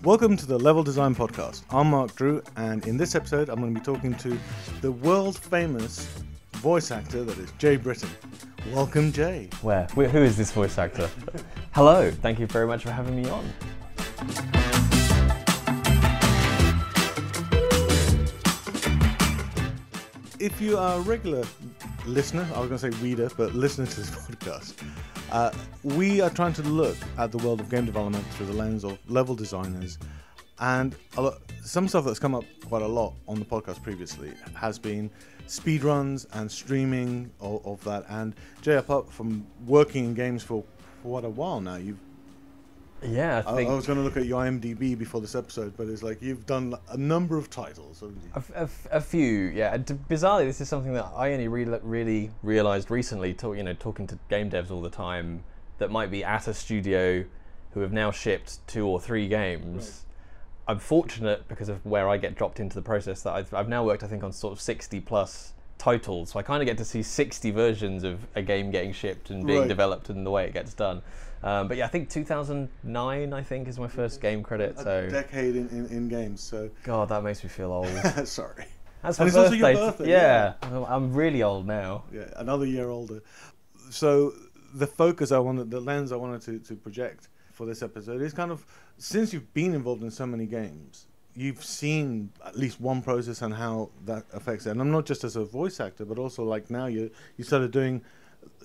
Welcome to the Level Design Podcast. I'm Mark Drew, and in this episode, I'm going to be talking to the world-famous voice actor that is Jay Britton. Welcome, Jay. Who is this voice actor? Hello, thank you very much for having me on. If you are a regular listener, I was going to say reader, but listener to this podcast, we are trying to look at the world of game development through the lens of level designers, and some stuff that's come up quite a lot on the podcast previously has been speedruns and streaming of that. And Jay, apart from working in games for quite a while now, I was going to look at your IMDb before this episode, but it's like you've done a number of titles. A few, yeah. Bizarrely, this is something that I only really realised recently, talking to game devs all the time, that might be at a studio who have now shipped 2 or 3 games. Right. I'm fortunate because of where I get dropped into the process that I've now worked, I think, on sort of 60 plus titles, so I kind of get to see 60 versions of a game getting shipped and being developed and the way it gets done. But yeah, I think 2009, I think, is my first game credit. A decade in games. So God, that makes me feel old. Sorry. That's my birthday. Also your birthday. Yeah, I'm really old now. Yeah, another year older. So the focus the lens I wanted to project for this episode is kind of, since you've been involved in so many games, you've seen at least one process and how that affects it. And I'm not just as a voice actor, but also like now you started doing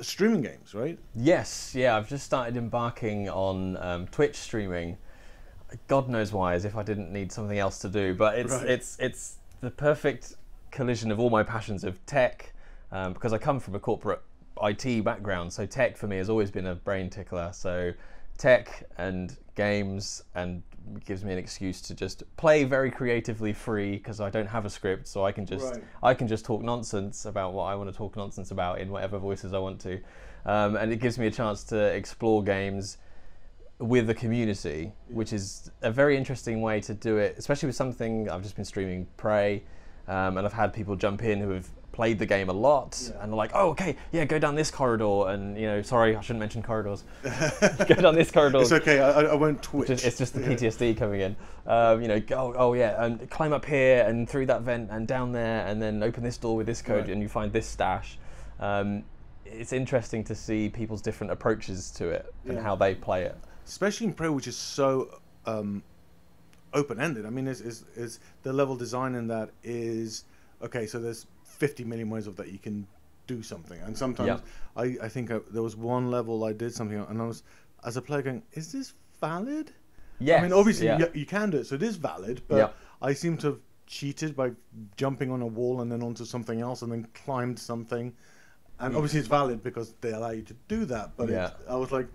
streaming games, right? Yes, yeah. I've just started embarking on Twitch streaming. God knows why, as if I didn't need something else to do. But it's the perfect collision of all my passions of tech, because I come from a corporate IT background. So tech for me has always been a brain tickler. So tech and games, and gives me an excuse to just play very creatively free, because I don't have a script, so I can just talk nonsense about what I want to talk nonsense about in whatever voices I want to, and it gives me a chance to explore games with the community, which is a very interesting way to do it, especially with something. I've just been streaming Prey, and I've had people jump in who have played the game a lot, and they're like, oh, okay, yeah, go down this corridor, and sorry, I shouldn't mention corridors. Go down this corridor. It's okay, I won't twitch. It's just the PTSD coming in. And climb up here and through that vent and down there, and then open this door with this code, and you find this stash. It's interesting to see people's different approaches to it and how they play it. Especially in Prey, which is so open-ended. I mean, is the level design in that is, okay, so there's 50 million ways of that you can do something, and sometimes I think there was one level I did something and I was, as a player, going, is this valid? Yes. I mean, obviously you can do it, so it is valid, but I seem to have cheated by jumping on a wall and then onto something else and then climbed something, and obviously it's valid because they allow you to do that, but I was like,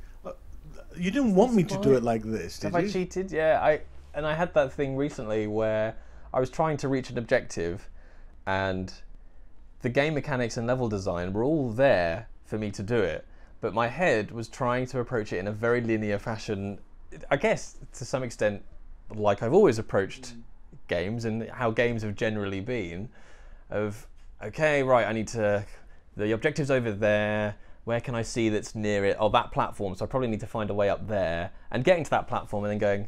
you didn't want me to do it like this, did you? Have I cheated? Yeah, I had that thing recently where I was trying to reach an objective, and the game mechanics and level design were all there for me to do it, but my head was trying to approach it in a very linear fashion, I guess to some extent like I've always approached games and how games have generally been, of, okay, right, the objective's over there, where can I see that's near it? Oh, that platform, so I probably need to find a way up there, and getting to that platform and then going,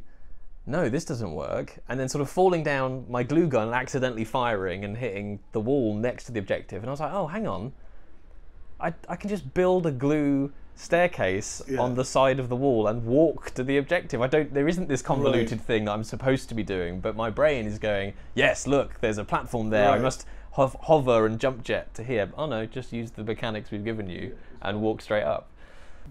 no, this doesn't work, and then sort of falling down my glue gun and accidentally firing and hitting the wall next to the objective. And I was like, oh, hang on, I can just build a glue staircase on the side of the wall and walk to the objective. There isn't this convoluted thing that I'm supposed to be doing, but my brain is going, yes, look, there's a platform there, I must hover and jump jet to here. Oh no, just use the mechanics we've given you and walk straight up.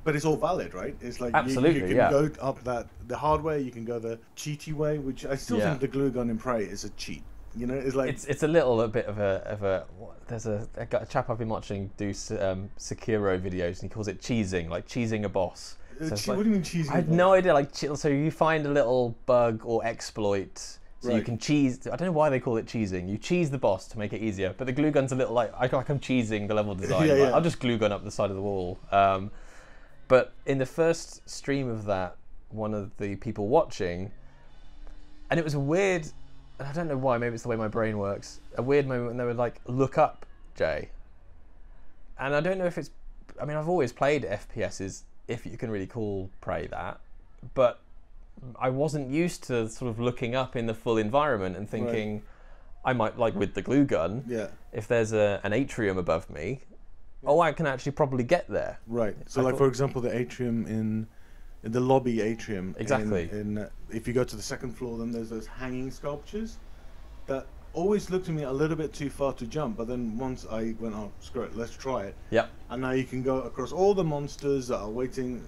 But it's all valid, right? It's like absolutely, you can go up the hard way, you can go the cheaty way, which I still think the glue gun in Prey is a cheat. It's like it's a little bit of a there's a chap I've been watching do Sekiro videos, and he calls it cheesing, like cheesing a boss. So what do you mean cheesing? I had no idea. So you find a little bug or exploit. So you can cheese. I don't know why they call it cheesing. You cheese the boss to make it easier, but the glue gun's a little like I'm cheesing the level design. I'll just glue gun up the side of the wall. But in the first stream of that, one of the people watching, and it was a weird, I don't know why, maybe it's the way my brain works, a weird moment when they were like, look up, Jay. And I don't know if it's, I mean, I've always played FPSs, if you can really call Prey that, but I wasn't used to sort of looking up in the full environment and thinking, I might, like with the glue gun, if there's an atrium above me, I can actually probably get there. Right. So, like, for example, the atrium in the lobby atrium. Exactly. If you go to the second floor, then there's those hanging sculptures that always looked to me a little bit too far to jump. But then once I went, oh, screw it, let's try it. Yep. And now you can go across all the monsters that are waiting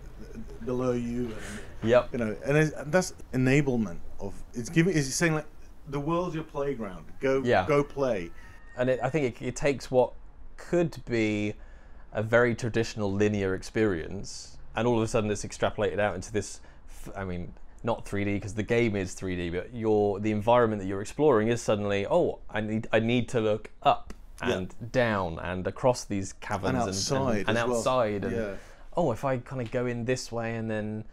below you. And, yep. You know, and that's enablement of it's saying like the world's your playground. Go play. And I think it takes what could be a very traditional linear experience, and all of a sudden it's extrapolated out into this. I mean, not 3D because the game is 3D, but the environment that you're exploring is suddenly, I need to look up and down and across these caverns and outside. And if I kind of go in this way and then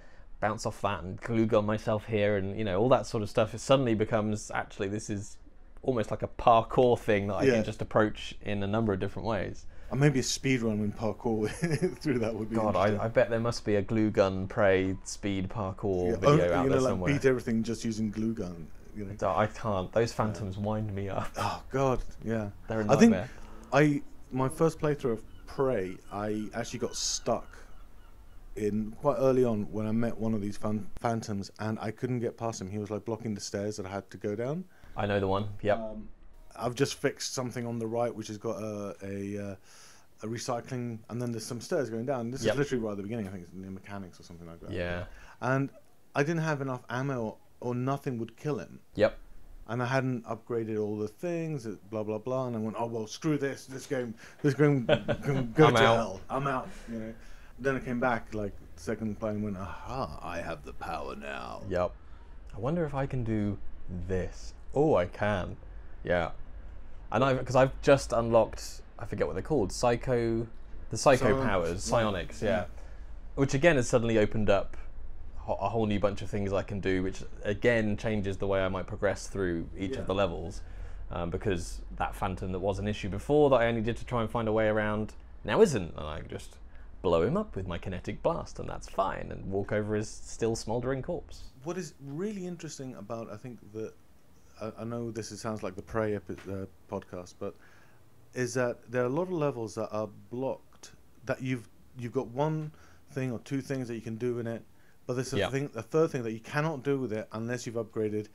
bounce off that and glue gun myself here and all that sort of stuff, it suddenly becomes this is almost like a parkour thing that I can just approach in a number of different ways. And maybe a speed run in parkour through that would be interesting. I bet there must be a glue gun Prey speed parkour video out there somewhere. Beat everything just using glue gun. I can't. Those phantoms wind me up. Oh God, yeah. They're a nightmare. I think my first playthrough of Prey, I actually got stuck in quite early on when I met one of these phantoms, and I couldn't get past him. He was like blocking the stairs that I had to go down. I know the one. Yep. I've just fixed something on the right, which has got a recycling, and then there's some stairs going down. This is literally right at the beginning. I think it's near mechanics or something like that. Yeah. And I didn't have enough ammo, or nothing would kill him. Yep. And I hadn't upgraded all the things, blah blah blah. And I went, oh well, screw this. This game can go to hell. I'm out. Then I came back like second play and went, aha, I have the power now. Yep. I wonder if I can do this. Oh, I can. Yeah. And because I've just unlocked, I forget what they're called, psycho powers, psionics, yeah. Which again has suddenly opened up a whole new bunch of things I can do, which again changes the way I might progress through each of the levels, because that phantom that was an issue before that I only did to try and find a way around now isn't, and I just blow him up with my kinetic blast, and that's fine, and walk over his still smouldering corpse. What is really interesting about, I think, I know this sounds like the Prey podcast, but is that there are a lot of levels that are blocked, that you've got one thing or two things that you can do in it, but there's a third thing that you cannot do with it unless you've upgraded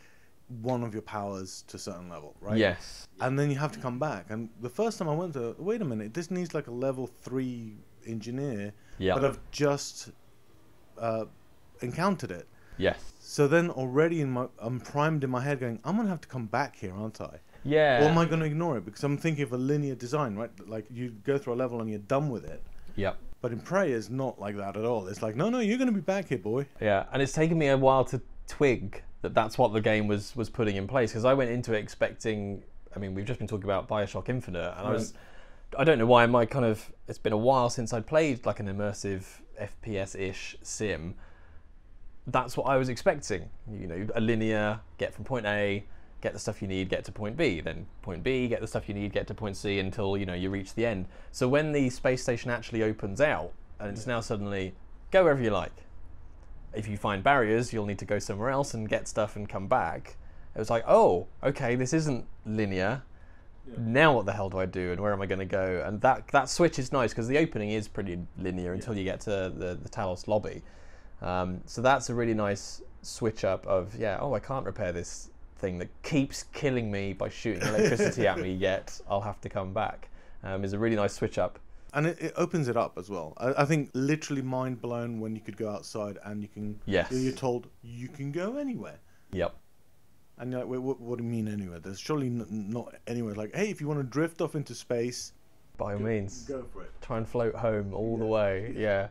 one of your powers to a certain level, right? Yes. And then you have to come back. And the first time I went to, wait a minute, this needs like a level 3 engineer, but I've just encountered it. Yes. So then already I'm primed in my head going, I'm going to have to come back here, aren't I? Yeah. Or am I going to ignore it? Because I'm thinking of a linear design, right? Like you go through a level and you're done with it. Yep. But in Prey, it's not like that at all. It's like, no, you're going to be back here, boy. Yeah, and it's taken me a while to twig that that's what the game was putting in place, because I went into it expecting, I mean, we've just been talking about Bioshock Infinite, and I don't know why, it's been a while since I'd played like an immersive FPS-ish sim. That's what I was expecting. A linear, get from point A, get the stuff you need, get to point B, then point B, get the stuff you need, get to point C until you reach the end. So when the space station actually opens out, and it's now suddenly go wherever you like. If you find barriers, you'll need to go somewhere else and get stuff and come back. It was like, oh, okay, this isn't linear. Yeah. Now what the hell do I do, and where am I going to go? And that switch is nice because the opening is pretty linear until you get to the Talos lobby. So that's a really nice switch up of, I can't repair this thing that keeps killing me by shooting electricity at me, yet I'll have to come back. Is a really nice switch up. And it opens it up as well. I think literally mind blown when you could go outside and you can. Yes. You're told you can go anywhere. Yep. And you're like, wait, what do you mean anywhere? There's surely not anywhere. Like, hey, if you want to drift off into space, by all means, go for it. Try and float home all the way. Yeah.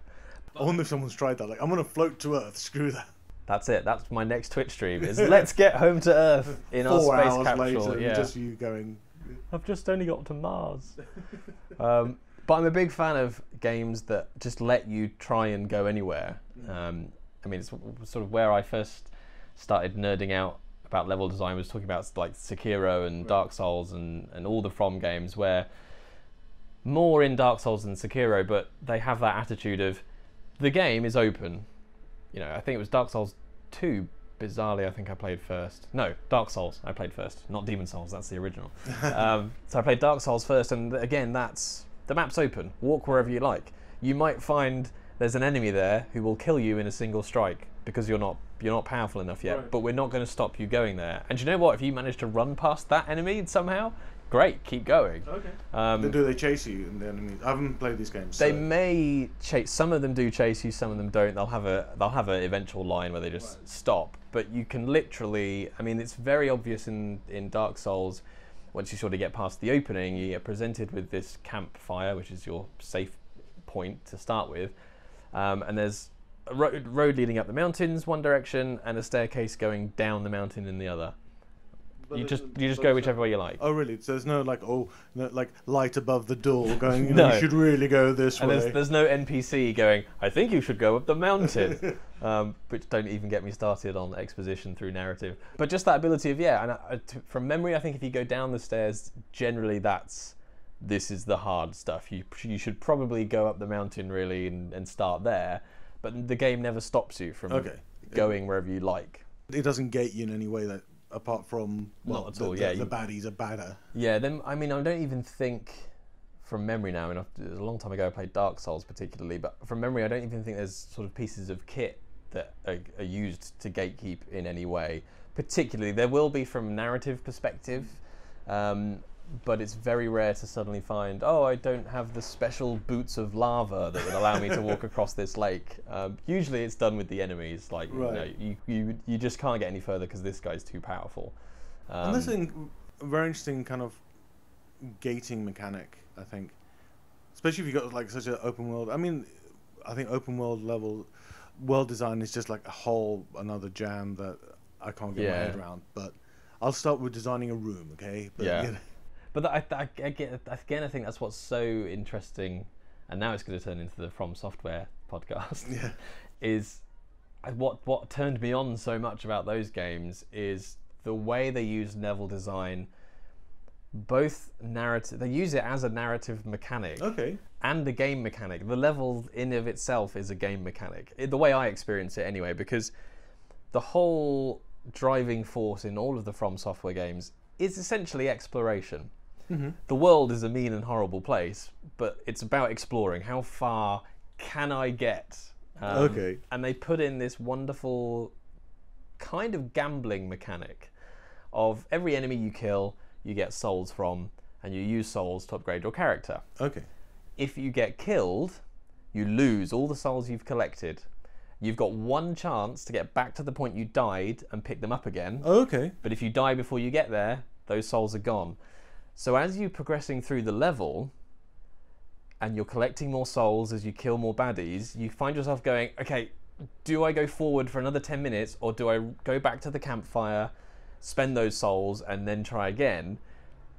I wonder if someone's tried that. Like, I'm gonna float to Earth. Screw that. That's it. That's my next Twitch stream. Is let's get home to Earth in our space 4 hours capsule. Later, just you going. I've just only got to Mars. But I'm a big fan of games that just let you try and go anywhere. I mean, it's sort of where I first started nerding out about level design, was talking about like Sekiro and Dark Souls and all the From games, where more in Dark Souls than Sekiro, but they have that attitude of the game is open. I think it was Dark Souls 2 bizarrely, I think I played first. No, Dark Souls I played first, not Demon Souls, that's the original. So I played Dark Souls first, and again, the map's open. Walk wherever you like. You might find there's an enemy there who will kill you in a single strike because you're not powerful enough yet, but we're not going to stop you going there. And you know what? If you manage to run past that enemy somehow, great, keep going. Okay. Do they chase you in the enemies? I haven't played these games. They may chase. Some of them do chase you. Some of them don't. They'll have an eventual line where they just stop. But you can literally. I mean, it's very obvious in Dark Souls. Once you sort of get past the opening, you get presented with this campfire, which is your safe point to start with, and there's a road leading up the mountains one direction and a staircase going down the mountain in the other. You just go whichever way you like. Oh, really? So there's no light above the door going, you know, you should really go this way. And there's no NPC going, I think you should go up the mountain. Which don't even get me started on exposition through narrative. But just that ability of, from memory, I think if you go down the stairs, generally this is the hard stuff. You should probably go up the mountain really and start there. But the game never stops you from going wherever you like. It doesn't gate you in any way that, apart from not at all. The baddies are badder. Yeah, then I mean I don't even think from memory now. I mean, it was a long time ago I played Dark Souls particularly, but from memory I don't even think there's sort of pieces of kit that are used to gatekeep in any way. Particularly, there will be from narrative perspective, but it's very rare to suddenly find, oh, I don't have the special boots of lava that would allow me to walk across this lake. Usually it's done with the enemies, like you just can't get any further because this guy's too powerful. And this is a very interesting kind of gating mechanic, I think. Especially if you've got like such an open world. I mean, I think open world level world design is just like another jam that I can't get my head around. But I'll start with designing a room, okay? But, yeah. You know. But again, I think that's what's so interesting, and now it's going to turn into the From Software podcast. Yeah. Is what turned me on so much about those games is the way they use level design. Both narrative, they use it as a narrative mechanic, and a game mechanic. The level in of itself is a game mechanic, the way I experience it anyway, because the whole driving force in all of the From Software games is essentially exploration. Mm-hmm. The world is a mean and horrible place, but it's about exploring. How far can I get? And they put in this wonderful kind of gambling mechanic of every enemy you kill, you get souls from, and you use souls to upgrade your character. If you get killed, you lose all the souls you've collected. You've got one chance to get back to the point you died and pick them up again. But if you die before you get there, those souls are gone. So as you're progressing through the level, and you're collecting more souls as you kill more baddies, you find yourself going, okay, do I go forward for another 10 minutes, or do I go back to the campfire, spend those souls, and then try again?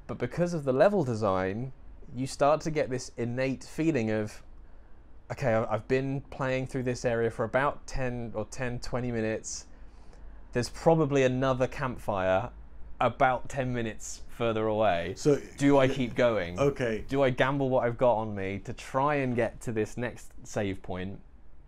But because of the level design, you start to get this innate feeling of, okay, I've been playing through this area for about 20 minutes. There's probably another campfire about 10 minutes further away. So do I keep going? Do I gamble what I've got on me to try and get to this next save point?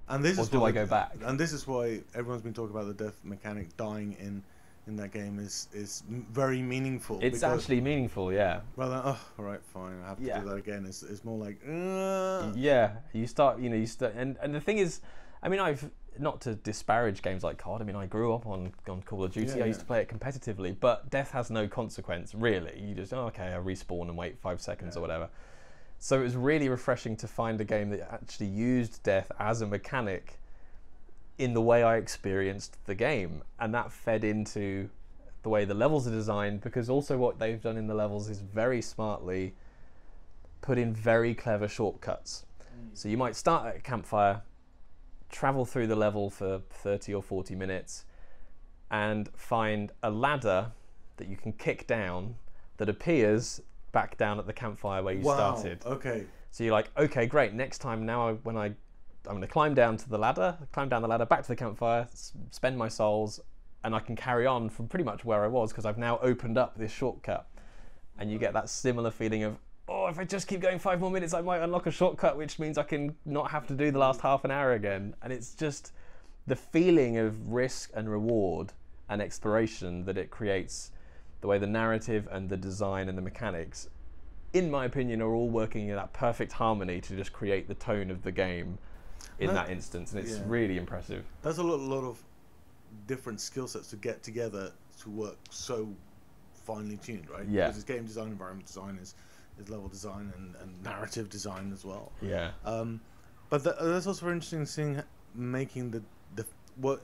And this or is do I go back? And this is why everyone's been talking about the death mechanic. Dying in that game is very meaningful. It's actually meaningful, yeah. Rather than, oh, all right, fine, I have to do that again. It's more like, yeah. You start, and the thing is, I mean, not to disparage games like COD. I mean, I grew up on Call of Duty. I used to play it competitively, but death has no consequence, really. You just, I respawn and wait 5 seconds or whatever. So it was really refreshing to find a game that actually used death as a mechanic in the way I experienced the game, and that fed into the way the levels are designed, because also what they've done in the levels is very smartly put in very clever shortcuts. So you might start at a campfire, travel through the level for 30 or 40 minutes, and find a ladder that you can kick down that appears back down at the campfire where you started. So you're like, okay, great, next time now I'm going to climb down the ladder back to the campfire, spend my souls, and I can carry on from pretty much where I was because I've now opened up this shortcut. And you get that similar feeling of, oh, if I just keep going 5 more minutes, I might unlock a shortcut, which means I can not have to do the last half an hour again. And it's just the feeling of risk and reward and exploration that it creates, the way the narrative and the design and the mechanics, in my opinion, are all working in that perfect harmony to just create the tone of the game in that instance, and it's really impressive. There's a lot of different skill sets to get together to work so finely tuned, right? Yeah. Because it's game design, environment design, is level design, and narrative design as well. Yeah. But that's also very interesting seeing making the what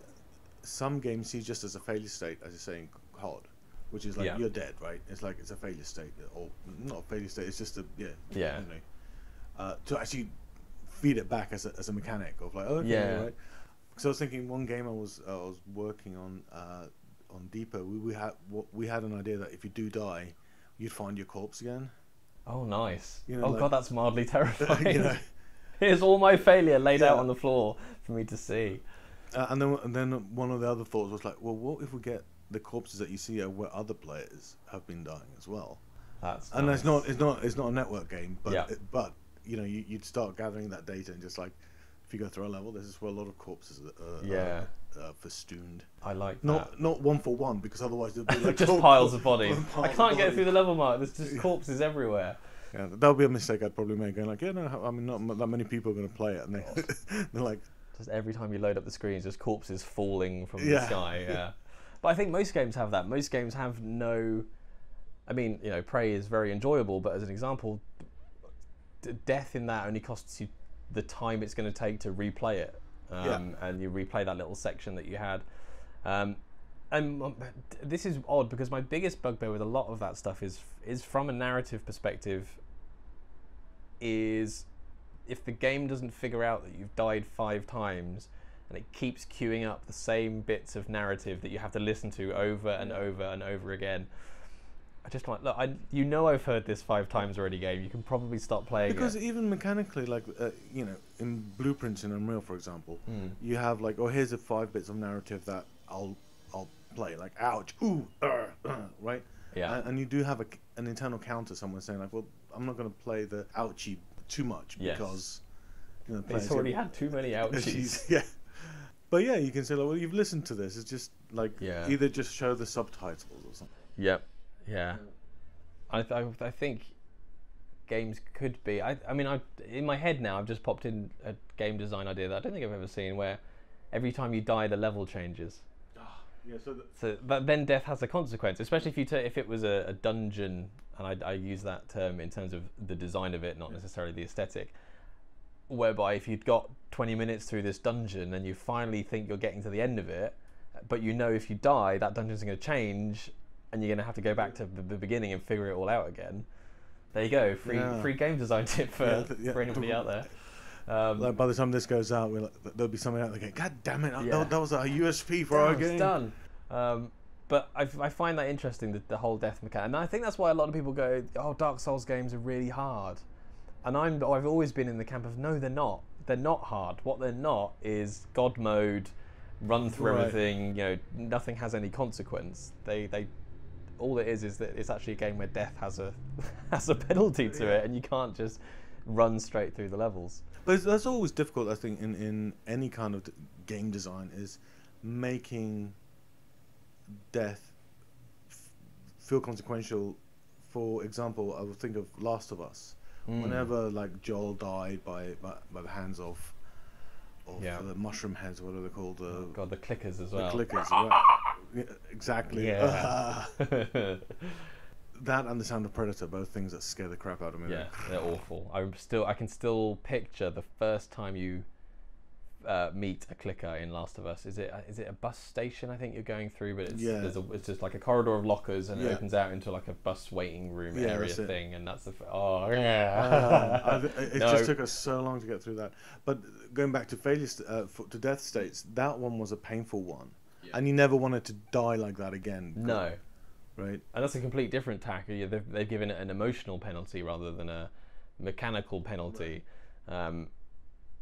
some games see just as a failure state, as you're saying, COD, which is like you're dead, right? It's like it's a failure state, or not a failure state. It's just a to actually feed it back as a mechanic of like, right. So I was thinking one game I was working on Depot, we had an idea that if you do die, you'd find your corpse again. Oh, nice. You know, God, that's mildly terrifying. You know, here's all my failure laid out on the floor for me to see. And then one of the other thoughts was like, well, what if we get the corpses that you see are where other players have been dying as well? That's nice. nice. It's not a network game, but you know, you'd start gathering that data and just like, if you go through a level, this is where a lot of corpses are festooned. I like that. Not one for one, because otherwise there'll be like just piles of bodies. I can't get through the level, Mark. There's just corpses everywhere. Yeah, that would be a mistake I'd probably make. Going like, I mean, not that many people are going to play it, and they're like, just every time you load up the screens, just corpses falling from the sky. Yeah, but I think most games have that. Most games have no. I mean, you know, Prey is very enjoyable, but as an example, death in that only costs you the time it's going to take to replay it, and you replay that little section that you had. And this is odd because my biggest bugbear with a lot of that stuff is from a narrative perspective. Is if the game doesn't figure out that you've died 5 times and it keeps queuing up the same bits of narrative that you have to listen to over and over and over again. I just like, look, I've heard this 5 times already, game. You can probably stop playing because even mechanically, like, you know, in blueprints in Unreal, for example, you have like, oh, here's the 5 bits of narrative that I'll play, like, ouch, ooh, right? Yeah. And you do have an internal counter somewhere saying like, well, I'm not going to play the ouchie too much because you know, it's already had too many ouchies. Yeah. But yeah, you can say like, well, you've listened to this. It's just like either just show the subtitles or something. Yep. Yeah, I think games could be. I mean, in my head now, I've just popped in a game design idea that I don't think I've ever seen, where every time you die, the level changes. Yeah. But then death has a consequence, especially if it was a dungeon, and I use that term in terms of the design of it, not necessarily the aesthetic. Whereby if you'd got 20 minutes through this dungeon and you finally think you're getting to the end of it, but you know if you die, that dungeon's going to change. And you're going to have to go back to the beginning and figure it all out again. There you go, free game design tip for anybody out there. Like by the time this goes out, there'll be something out there going, God damn it, that was our USP for our game. It's done. But I find that interesting, the whole death mechanic. And I think that's why a lot of people go, oh, Dark Souls games are really hard. And I've always been in the camp of, no, they're not. They're not hard. What they're not is God mode, run through everything, you know, nothing has any consequence. All it is that it's actually a game where death has a penalty to it, and you can't just run straight through the levels. But that's always difficult, I think, in any kind of game design, is making death feel consequential. For example, I would think of Last of Us. Whenever like Joel died by the hands of the mushroom heads, what are they called? The clickers as well. The clickers, right? Yeah, exactly. Yeah. That and the sound of Predator, both things that scare the crap out of me. Yeah, they're awful. I can still picture the first time you meet a clicker in Last of Us. Is it a bus station? I think you're going through, but it's just like a corridor of lockers, and it opens out into like a bus waiting room area thing, and that's it just took us so long to get through that. But going back to failures to death states, that one was a painful one, and you never wanted to die like that again. No. Right. And that's a complete different tack. They've given it an emotional penalty rather than a mechanical penalty. Right.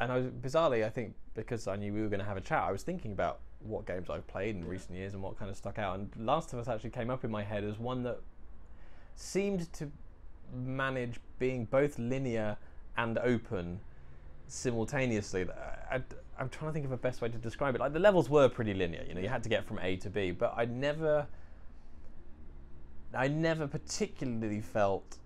And bizarrely, I think, because I knew we were going to have a chat, I was thinking about what games I've played in recent years and what kind of stuck out. And Last of Us actually came up in my head as one that seemed to manage being both linear and open simultaneously. I'm trying to think of a best way to describe it. Like, the levels were pretty linear. You know, you had to get from A to B, but I never particularly felt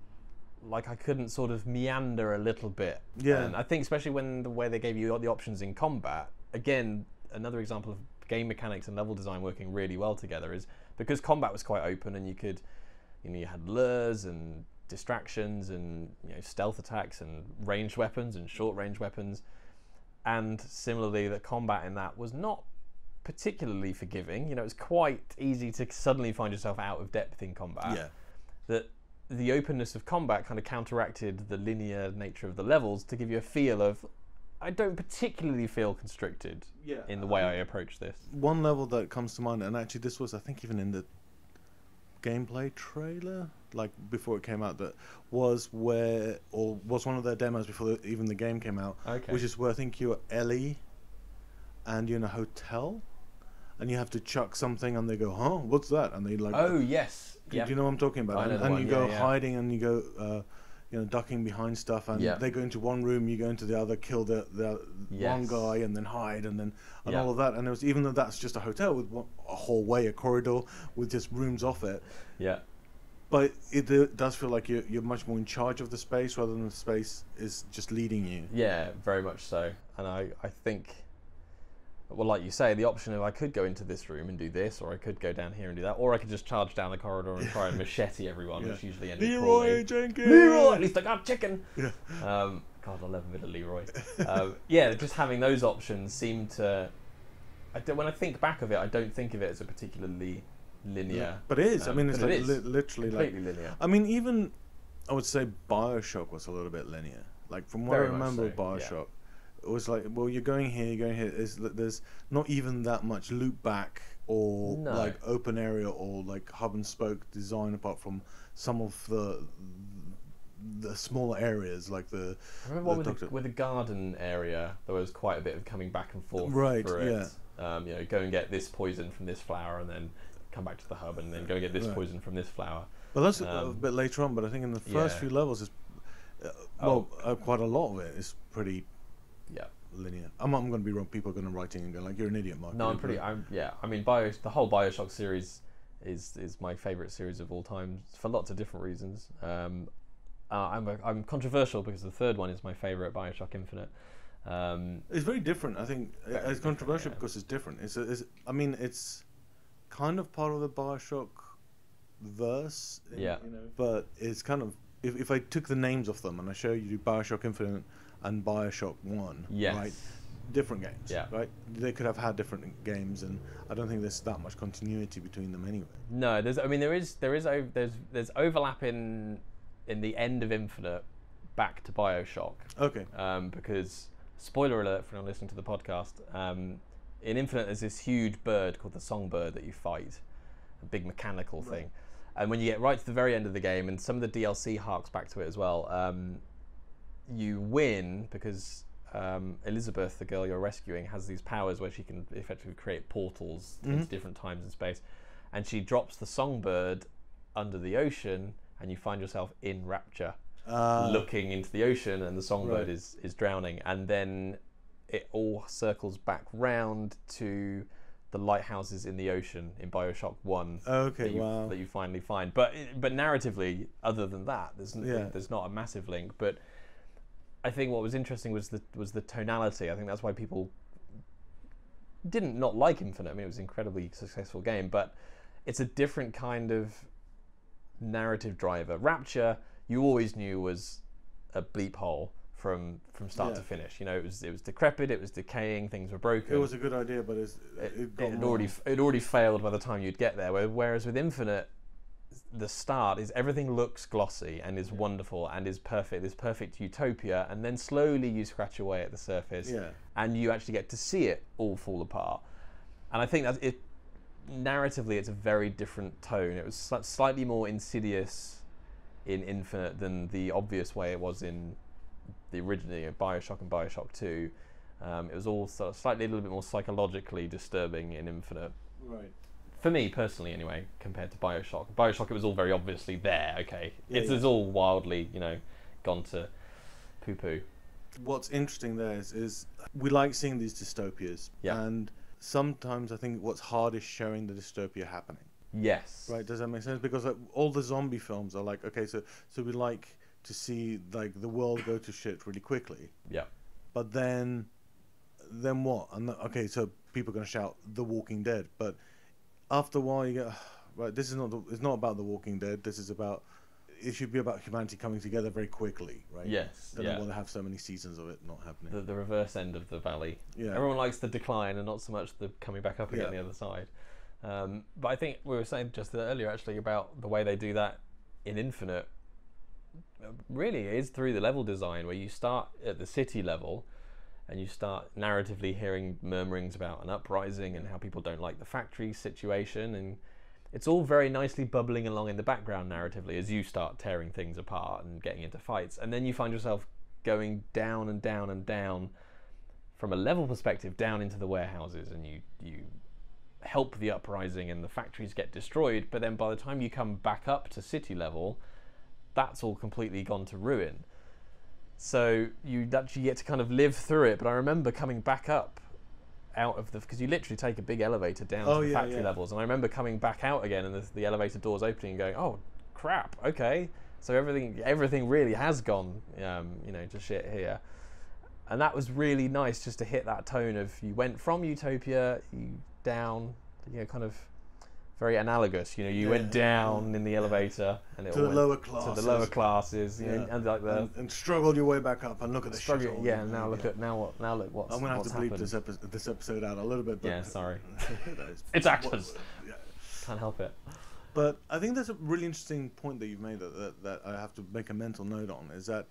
like I couldn't sort of meander a little bit. Yeah. And I think especially when the way they gave you the options in combat, again, another example of game mechanics and level design working really well together is because combat was quite open and you could, you know, you had lures and distractions and, you know, stealth attacks and ranged weapons and short range weapons. And similarly, the combat in that was not particularly forgiving. You know, it was quite easy to suddenly find yourself out of depth in combat. Yeah. That the openness of combat kind of counteracted the linear nature of the levels to give you a feel of, I don't particularly feel constricted in the way I approach this. One level that comes to mind, and actually this was, I think, even in the gameplay trailer, like before it came out, that was where, or was one of their demos before even the game came out, which is where I think you're Ellie and you're in a hotel and you have to chuck something and they go, huh, what's that? And they like, oh yes, do you know what I'm talking about? And you go hiding and you go you know, ducking behind stuff, and they go into one room, you go into the other, kill the one guy, and then hide, and all of that. And it was, even though that's just a hotel with a hallway, a corridor with just rooms off it. Yeah. But it does feel like you're much more in charge of the space rather than the space is just leading you. Yeah, very much so. And I think, well, like you say, the option of I could go into this room and do this, or I could go down here and do that, or I could just charge down the corridor and try and machete everyone, which usually ends up Leroy Jenkins! Leroy! At least I got chicken! Yeah. God, I love a bit of Leroy. Yeah, just having those options seem to... when I think back of it, I don't think of it as a particularly linear... Yeah, but it is. I mean, it's like literally completely linear. I mean, even, I would say Bioshock was a little bit linear. Like, from what I remember of Bioshock, it was like, well, you're going here, you're going here. There's not even that much loop back or like open area or like hub and spoke design, apart from some of the smaller areas, like the. I remember with the garden area, there was quite a bit of coming back and forth. Right. Through it. You know, go and get this poison from this flower, and then come back to the hub, and then go and get this poison from this flower. Well, that's a bit later on, but I think in the first few levels, is quite a lot of it is pretty. Yeah, linear. I'm going to be wrong. People are going to write in and go like, "You're an idiot, Mark." No, I mean, the whole Bioshock series is my favourite series of all time for lots of different reasons. I'm controversial because the third one is my favourite, Bioshock Infinite. It's very different. I think it's controversial because it's different. I mean, it's kind of part of the Bioshock verse. You know, but it's kind of if I took the names of them and I show you Bioshock Infinite and Bioshock 1, right? Different games, right? They could have had different games, and I don't think there's that much continuity between them anyway. No, there's overlap in the end of Infinite back to Bioshock. Okay. Because, spoiler alert for anyone listening to the podcast, in Infinite there's this huge bird called the Songbird that you fight, a big mechanical thing. And when you get right to the very end of the game, and some of the DLC harks back to it as well, you win because Elizabeth, the girl you're rescuing, has these powers where she can effectively create portals into different times and space, and she drops the Songbird under the ocean, and you find yourself in Rapture, looking into the ocean, and the Songbird is drowning, and then it all circles back round to the lighthouses in the ocean in Bioshock 1 that you finally find. But narratively, other than that, there's not a massive link. But I think what was interesting was the tonality. I think that's why people didn't not like Infinite. I mean, it was an incredibly successful game, but it's a different kind of narrative driver. Rapture, you always knew was a bleep hole from start to finish. You know, it was decrepit, it was decaying, things were broken. It was a good idea, but it already failed by the time you'd get there. Whereas with Infinite, the start is everything looks glossy and is wonderful and is perfect. This perfect utopia, and then slowly you scratch away at the surface, and you actually get to see it all fall apart. And I think that it narratively, it's a very different tone. It was slightly more insidious in Infinite than the obvious way it was in the original Bioshock and Bioshock 2. It was all sort of slightly a little bit more psychologically disturbing in Infinite. Right. For me personally, anyway, compared to Bioshock. Bioshock, it was all very obviously there. Okay, it's all wildly, gone to poo-poo. what's interesting there is we like seeing these dystopias, and sometimes I think what's hard is showing the dystopia happening. Yes. Right? Does that make sense? Because like, all the zombie films are like, okay, so we like to see like the world go to shit really quickly. Yeah. But then what? And okay, so people are going to shout The Walking Dead, but after a while you go, right, this is it's not about The Walking Dead. This is about, it should be about humanity coming together very quickly, right? Yes. They don't want to have so many seasons of it not happening. The reverse end of the valley. Yeah. Everyone likes the decline and not so much the coming back up again the other side. But I think we were saying just earlier actually about the way they do that in Infinite. Really is through the level design, where you start at the city level and you start narratively hearing murmurings about an uprising and how people don't like the factory situation, and it's all very nicely bubbling along in the background narratively as you start tearing things apart and getting into fights, and then you find yourself going down and down and down from a level perspective down into the warehouses, and you help the uprising and the factories get destroyed, but then by the time you come back up to city level, that's all completely gone to ruin. So you actually get to kind of live through it. But I remember coming back up out of because you literally take a big elevator down to the factory levels, and I remember coming back out again and the elevator doors opening and going, oh crap, okay, so everything really has gone to shit here. And that was really nice, just to hit that tone of, you went from utopia, you down, kind of very analogous. You went down in the elevator and to the lower classes, and like and struggled your way back up, and look at the struggle. Yeah, and now look what's I'm gonna have to bleep happened. this episode out a little bit. But yeah, sorry. It's actors. Can't help it. But I think there's a really interesting point that you've made that I have to make a mental note on, is that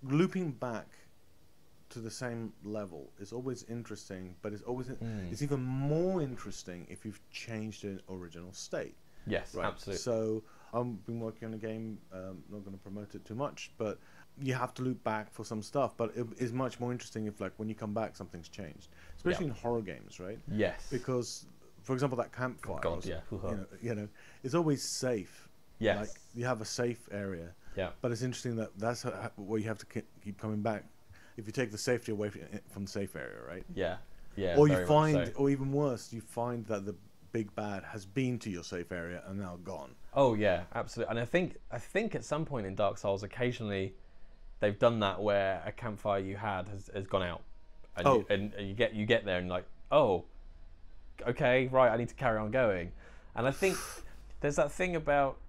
looping back to the same level is always interesting, but it's even more interesting if you've changed the original state. Yes, right? Absolutely. So I've been working on a game, not going to promote it too much, but you have to loop back for some stuff, but it is much more interesting if, like, when you come back, something's changed, especially in horror games, right? Yes. Because, for example, that campfire, yeah. It's always safe. Yes. Like, you have a safe area. Yeah. But it's interesting that's where you have to keep coming back. If you take the safety away from the safe area, right? Yeah, yeah. Or you find, or even worse, you find that the big bad has been to your safe area and now gone. Oh yeah, absolutely. And I think at some point in Dark Souls, occasionally, they've done that where a campfire you had has gone out, and you get there and like, oh, okay, right, I need to carry on going. And I think there's that thing about,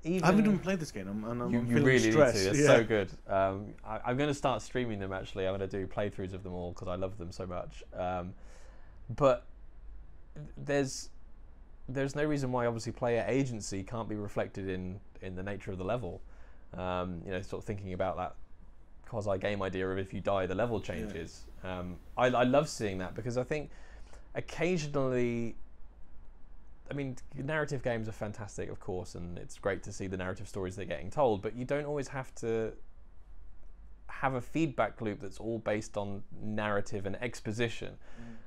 I haven't even played this game, and I'm you feeling really stressed. Need to. It's so good. I'm going to start streaming them, actually. I'm going to do playthroughs of them all because I love them so much. But there's no reason why, obviously, player agency can't be reflected in the nature of the level. Sort of thinking about that quasi-game idea of if you die, the level changes. Yeah. I love seeing that, because I think occasionally, I mean, narrative games are fantastic, of course, and it's great to see the narrative stories they're getting told, but you don't always have to have a feedback loop that's all based on narrative and exposition.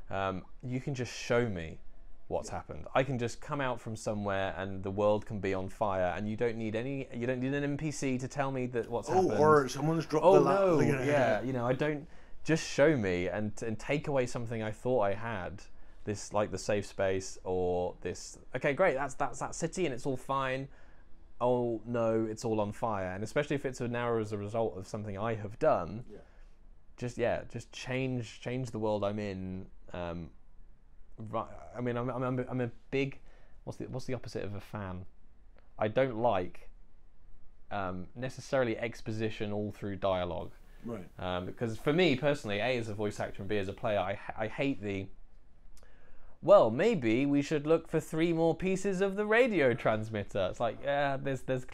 You can just show me what's happened. I can just come out from somewhere and the world can be on fire, and you don't need an NPC to tell me that what's happened. Or someone's dropped the no, I don't, just show me and take away something I thought I had. This, like the safe space, or this, okay, great, that's that city and it's all fine. Oh no, it's all on fire. And especially if it's now as a result of something I have done, just change the world I'm in. I mean, I'm a big, what's the opposite of a fan? I don't like necessarily exposition all through dialogue, right? Because for me personally, A, as a voice actor, and B, as a player, I hate the, well, maybe we should look for 3 more pieces of the radio transmitter. It's like, yeah, there's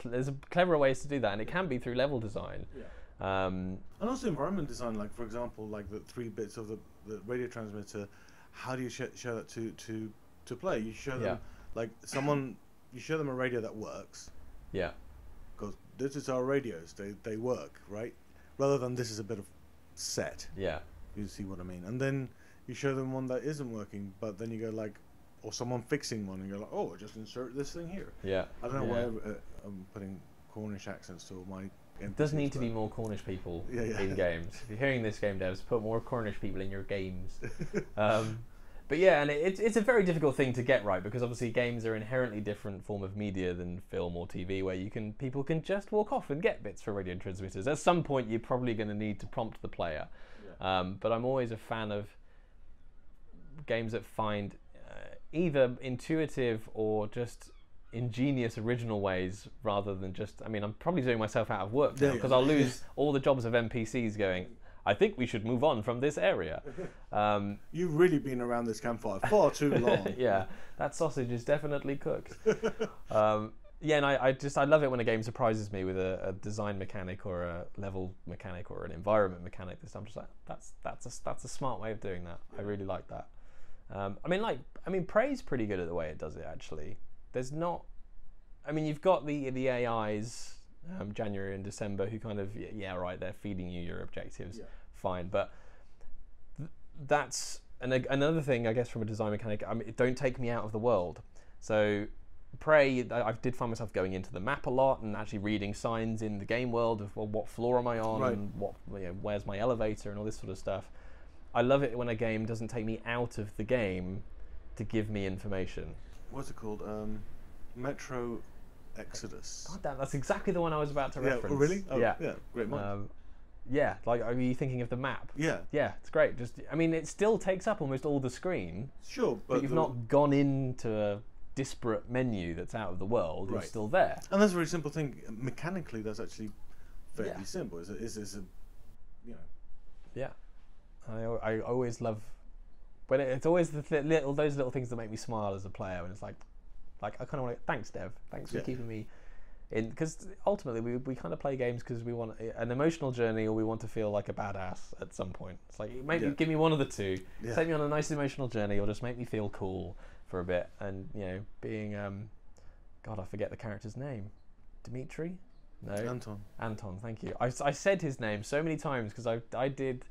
cleverer ways to do that, and it can be through level design. Yeah. And also environment design, like, for example, like the 3 bits of the radio transmitter. How do you show that to play? You show them you show them a radio that works. Yeah. Because this is our radios, they work, right? Rather than this is a bit of set. Yeah. You see what I mean? And then you show them one that isn't working, but then you go like, or someone fixing one, and you're like, oh, just insert this thing here. Yeah. I don't know why I'm putting Cornish accents to all my It does need to be more Cornish people in games. If you're hearing this, game devs, put more Cornish people in your games. But yeah, and it's a very difficult thing to get right, because obviously games are an inherently different form of media than film or TV, where people can just walk off and get bits for radio transmitters. At some point, you're probably going to need to prompt the player. But I'm always a fan of games that find either intuitive or just ingenious original ways, rather than just, I mean, I'm probably doing myself out of work now, because I'll lose all the jobs of NPCs going, I think we should move on from this area. You've really been around this campfire far too long. Yeah, that sausage is definitely cooked. Yeah, and I love it when a game surprises me with a design mechanic or a level mechanic or an environment mechanic. This I'm just like, that's a smart way of doing that. I really like that. I mean, Prey's pretty good at the way it does it, actually. There's not, I mean, you've got the AIs, January and December, who kind of, right, they're feeding you your objectives, fine, but that's another thing, I guess, from a design mechanic. Don't take me out of the world. So Prey, I did find myself going into the map a lot and actually reading signs in the game world of, well, what floor am I on, and where's my elevator and all this sort of stuff. I love it when a game doesn't take me out of the game to give me information. What's it called? Metro Exodus. God damn, that's exactly the one I was about to reference. Oh, really? Oh, yeah. Great mind. Yeah, like, are you thinking of the map? Yeah. Yeah, it's great. Just, I mean, it still takes up almost all the screen. Sure, but you've not gone into a disparate menu that's out of the world. It's still there. And that's a very simple thing. Mechanically, that's actually fairly simple. Is Yeah. I always love when it's always those little things that make me smile as a player, and it's like I kind of want to, thanks Dev, thanks for keeping me in, because ultimately we kind of play games because we want an emotional journey, or we want to feel like a badass at some point. It's like, maybe give me one of the two. Take me on a nice emotional journey, or just make me feel cool for a bit. And being God, I forget the character's name. Dimitri? No, Anton, thank you. I said his name so many times because I did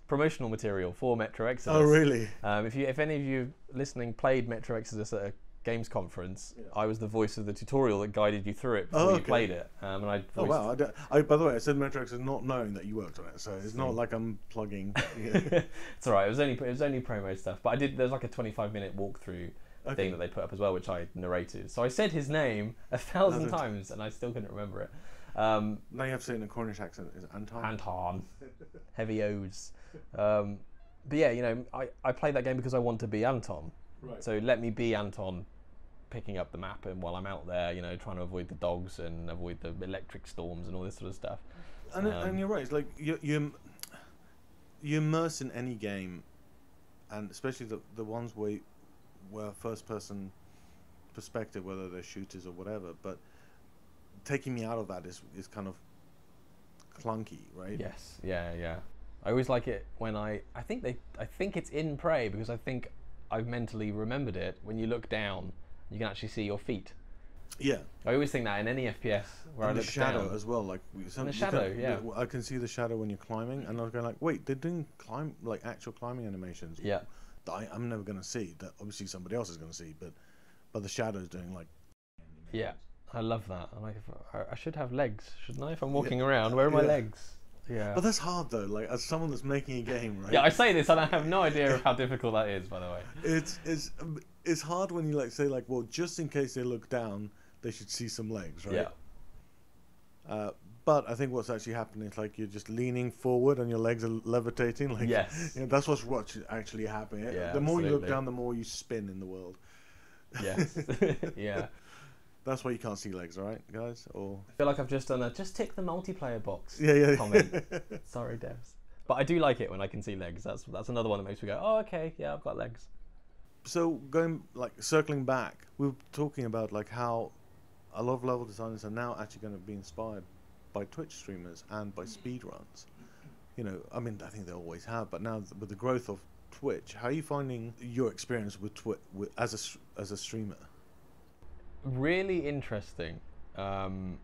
promotional material for Metro Exodus. Oh, really? If any of you listening played Metro Exodus at a games conference, I was the voice of the tutorial that guided you through it before you played it. And I wow! By the way, I said Metro Exodus not knowing that you worked on it, so it's not like I'm plugging. It's all right. It was only promo stuff, but there's like a 25-minute walkthrough thing that they put up as well, which I narrated. So I said his name 1,000 times, and I still couldn't remember it. Now you have to say it in a Cornish accent. Is it Anton? Anton. Heavy O's. But yeah, I played that game because I want to be Anton. Right. So let me be Anton, picking up the map, and while I'm out there, trying to avoid the dogs and avoid the electric storms and all this sort of stuff. And you're right. It's like you immerse in any game, and especially the ones where first person perspective, whether they're shooters or whatever. But taking me out of that is kind of clunky, right? Yes. Yeah. I always like it when I think it's in Prey, because I think I've mentally remembered it. When you look down, you can actually see your feet. Yeah. I always think that in any FPS where and I look down. The shadow down, as well. Like the shadow, I can see the shadow when you're climbing, and I was going like, wait, they're doing actual climbing animations. Yeah. That I'm never going to see. That obviously somebody else is going to see, but the shadow's doing like. Yeah, I love that. I should have legs, shouldn't I? If I'm walking around, where are my legs? Yeah. But that's hard though. Like, as someone that's making a game, right? Yeah, I say this and I have no idea of how difficult that is, by the way. It's hard when you say well, just in case they look down, they should see some legs, right? Yeah. But I think what's actually happening is like you're just leaning forward and your legs are levitating. Like, yes. That's what's actually happening. Yeah, the more you look down, the more you spin in the world. Yes. Yeah. That's why you can't see legs, all right, guys? Or I feel like I've just done just tick the multiplayer box. Yeah. Comment. Sorry, devs. But I do like it when I can see legs. That's another one that makes me go, oh, okay, yeah, I've got legs. So circling back, we were talking about how a lot of level designers are now actually going to be inspired by Twitch streamers and by speedruns. I mean, I think they always have, but now with the growth of Twitch, how are you finding your experience with Twitch as a streamer? Really interesting, from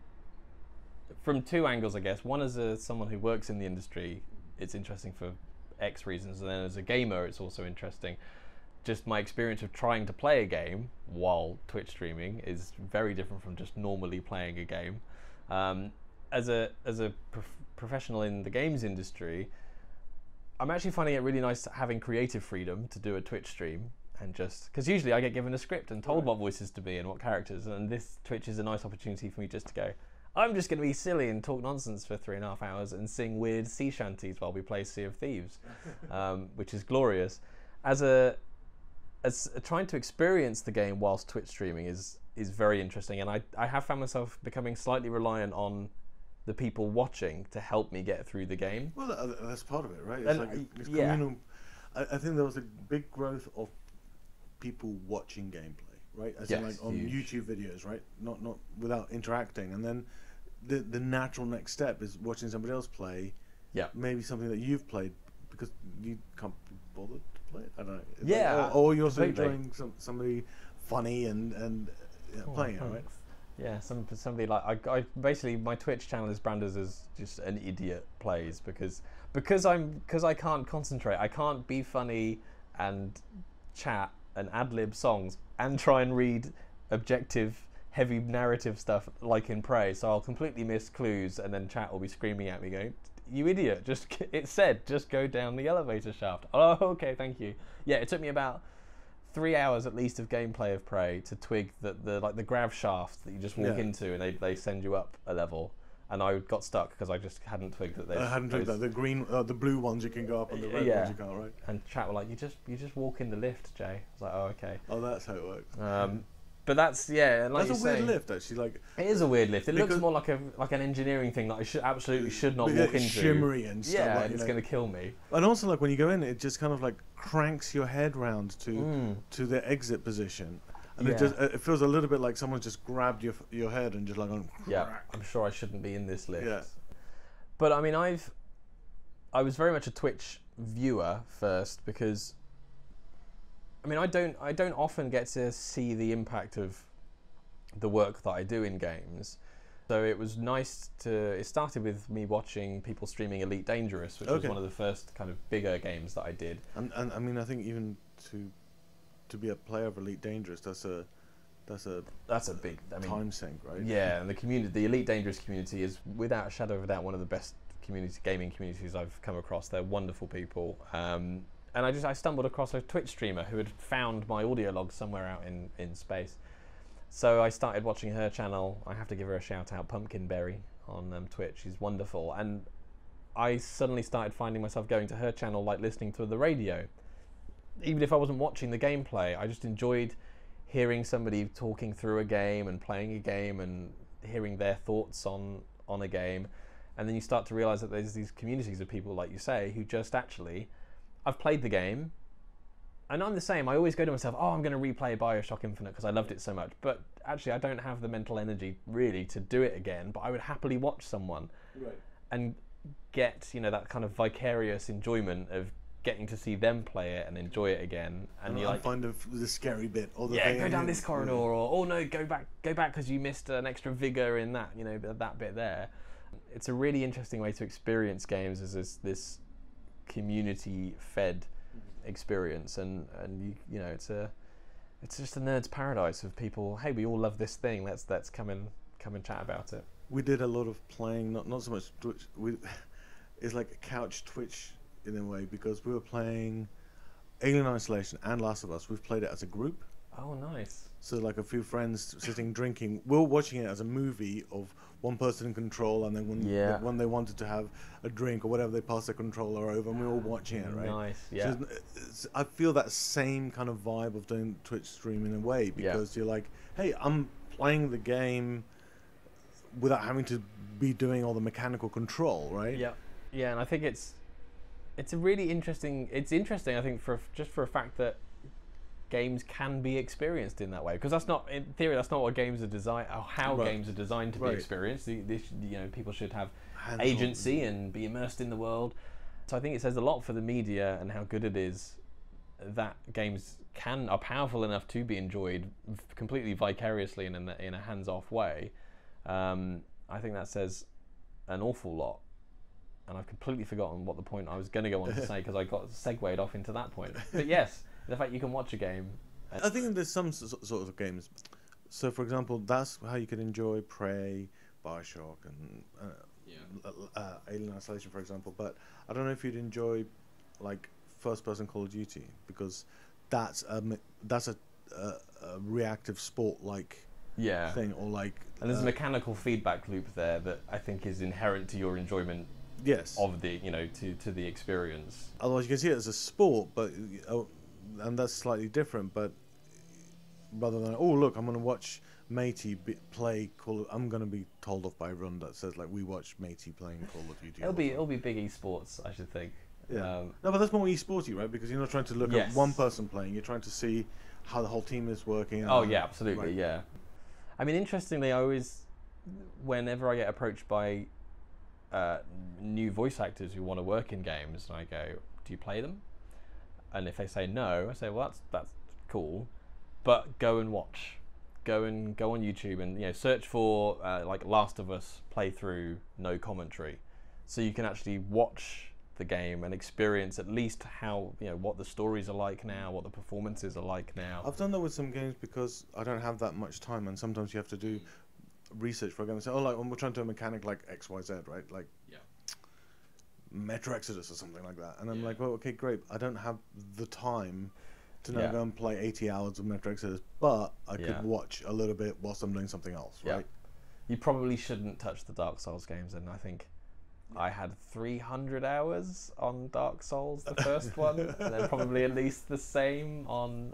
two angles, I guess. One, as someone who works in the industry, it's interesting for X reasons, and then as a gamer, it's also interesting. Just my experience of trying to play a game while Twitch streaming is very different from just normally playing a game. as a professional in the games industry, I'm actually finding it really nice having creative freedom to do a Twitch stream, and just because usually I get given a script and told what voices to be and what characters, and this Twitch is a nice opportunity for me just to go, I'm just going to be silly and talk nonsense for 3.5 hours and sing weird sea shanties while we play Sea of Thieves, which is glorious. As trying to experience the game whilst Twitch streaming is very interesting, and I have found myself becoming slightly reliant on the people watching to help me get through the game. Well, that's part of it, right? It's it's communal. I think there was a big growth of people watching gameplay, right? As in like on YouTube videos, right? Not without interacting, and then the natural next step is watching somebody else play. Yeah. Maybe something that you've played because you can't be bothered to play it. I don't know. Yeah. Or you're also enjoying somebody funny and playing it, right? Yeah, somebody like I basically my Twitch channel is branded as just an idiot plays because I can't concentrate. I can't be funny and chat and ad-lib songs and try and read objective heavy narrative stuff like in Prey. So I'll completely miss clues, and then chat will be screaming at me going, "You idiot, it said just go down the elevator shaft." Oh, okay, thank you. Yeah, it took me about 3 hours at least of gameplay of Prey to twig that the grav shaft that you just walk into and they send you up a level, and I got stuck because I just hadn't twigged that. I hadn't twigged that the green, the blue ones you can go up, and the red ones you can't, right? And chat were like, you just walk in the lift, Jay. I was like, oh, okay. Oh, that's how it works. But that's and like that's a weird lift, actually. Like it is a weird lift. It looks more like an engineering thing that I absolutely should not walk into. Shimmery and stuff. Yeah, it's going to kill me. And also, like when you go in, it just kind of like cranks your head round to the exit position, and it feels a little bit like someone's just grabbed your head and just like gone. Yeah, I'm sure I shouldn't be in this lift. Yeah. But I mean, I was very much a Twitch viewer first because. I mean, I don't often get to see the impact of the work that I do in games. So it was nice it started with me watching people streaming Elite Dangerous, which was one of the first kind of bigger games that I did. And I mean, I think even to be a player of Elite Dangerous, that's a big time sink, right? Yeah, and the Elite Dangerous community is without a shadow of a doubt one of the best gaming communities I've come across. They're wonderful people. And I stumbled across a Twitch streamer who had found my audio logs somewhere out in space. So I started watching her channel. I have to give her a shout out, Pumpkinberry on Twitch. She's wonderful. And I suddenly started finding myself going to her channel like listening to the radio. Even if I wasn't watching the gameplay, I just enjoyed hearing somebody talking through a game and playing a game and hearing their thoughts on a game. And then you start to realize that there's these communities of people, like you say, who just actually... I've played the game, and I'm the same. I always go to myself, oh, I'm going to replay Bioshock Infinite because I loved it so much. But actually, I don't have the mental energy really to do it again. But I would happily watch someone and get that kind of vicarious enjoyment of getting to see them play it and enjoy it again. And you find the scary bit, or the go down this corridor, or oh no, go back because you missed an extra vigor in that that bit there. It's a really interesting way to experience games as this community-fed experience, and it's just a nerd's paradise of people. Hey, we all love this thing. Let's come and chat about it. We did a lot of playing, not so much Twitch. It's like a couch Twitch in a way, because we were playing Alien Isolation and Last of Us. We've played it as a group. Oh, nice. So like a few friends sitting drinking. We're watching it as a movie of one person in control, and then when they wanted to have a drink or whatever, they pass the controller over, and we're all watching it, right? Nice, yeah. So I feel that same kind of vibe of doing Twitch streaming in a way, because you're like, hey, I'm playing the game without having to be doing all the mechanical control, right? Yeah, yeah, and I think it's a really interesting. It's interesting, I think, for a fact that games can be experienced in that way, because that's not, in theory, that's not what games are designed, or how games are designed to be experienced. People should have agency and be immersed in the world. So I think it says a lot for the media and how good it is that games are powerful enough to be enjoyed completely vicariously and in a hands-off way. I think that says an awful lot. And I've completely forgotten what the point I was going to go on to say, because I got segued off into that point. But yes, the fact you can watch a game. I think there's some sort of games. So, for example, that's how you could enjoy Prey. Bioshock and Alien Isolation, for example. But I don't know if you'd enjoy like first-person Call of Duty, because that's a reactive sport-like thing, or like. And there's a mechanical feedback loop there that I think is inherent to your enjoyment. Yes. Of the to the experience. Otherwise, you can see it as a sport, but and that's slightly different. But rather than look, I'm going to watch Matey play I'm going to be told off by everyone that says like we watch Matey playing Call of Duty. It'll be big esports, I should think. Yeah. No, but that's more esporty, right? Because you're not trying to look at one person playing. You're trying to see how the whole team is working. Oh yeah, absolutely, right. Yeah. I mean, interestingly, whenever I get approached by new voice actors who want to work in games, and I go, do you play them? And if they say no, I say, well, that's cool, but go and watch, go on YouTube and search for like Last of Us playthrough, no commentary, so you can actually watch the game and experience at least how what the stories are like now, what the performances are like now. I've done that with some games because I don't have that much time, and sometimes you have to do research for a game and say, like when we're trying to do a mechanic like XYZ, right? Like Metro Exodus or something like that. And I'm like, well, okay, great. I don't have the time to now go and play 80 hours of Metro Exodus, but I could watch a little bit whilst I'm doing something else, right? You probably shouldn't touch the Dark Souls games, and I think I had 300 hours on Dark Souls, the first one, and then probably at least the same on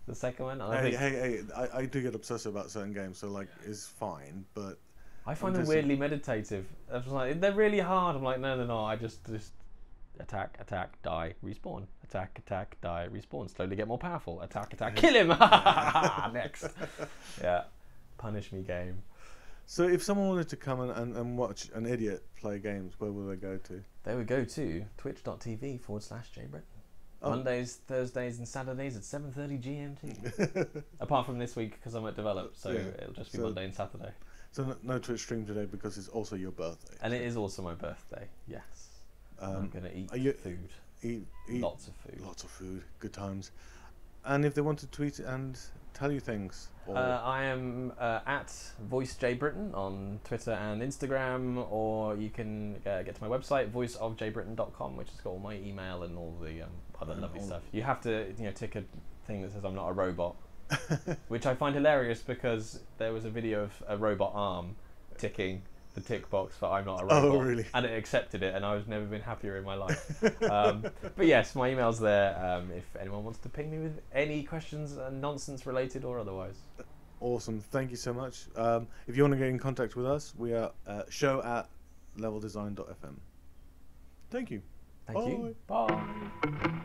the second one. And I do get obsessive about certain games, so like it's fine, but I find them weirdly meditative. I was like, they're really hard. I'm like, no, they're not. I just attack, die, respawn. Attack, die, respawn. Slowly get more powerful. Attack, kill him. Next. Yeah, punish me game. So if someone wanted to come and watch an idiot play games, where would they go to? They would go to twitch.tv/Jay Britton. Mondays, Thursdays and Saturdays at 7:30 GMT. Apart from this week because I'm at Develop, so it'll just be Monday and Saturday. So no Twitch stream today because it's also your birthday. And it is also my birthday, yes. I'm going to eat food. Eat lots of food. Lots of food. Good times. And if they want to tweet and tell you things? I am at VoiceJBritton on Twitter and Instagram, or you can get to my website, voiceofjbritton.com, which has got all my email and all the other lovely stuff. You have to tick a thing that says I'm not a robot, which I find hilarious because there was a video of a robot arm ticking the tick box for I'm not a robot. Oh, really? And it accepted it, and I've never been happier in my life. But yes, my email's there if anyone wants to ping me with any questions, nonsense related or otherwise. Awesome. Thank you so much. If you want to get in contact with us, we are show@leveldesign.fm. Thank you. Thank you. Bye.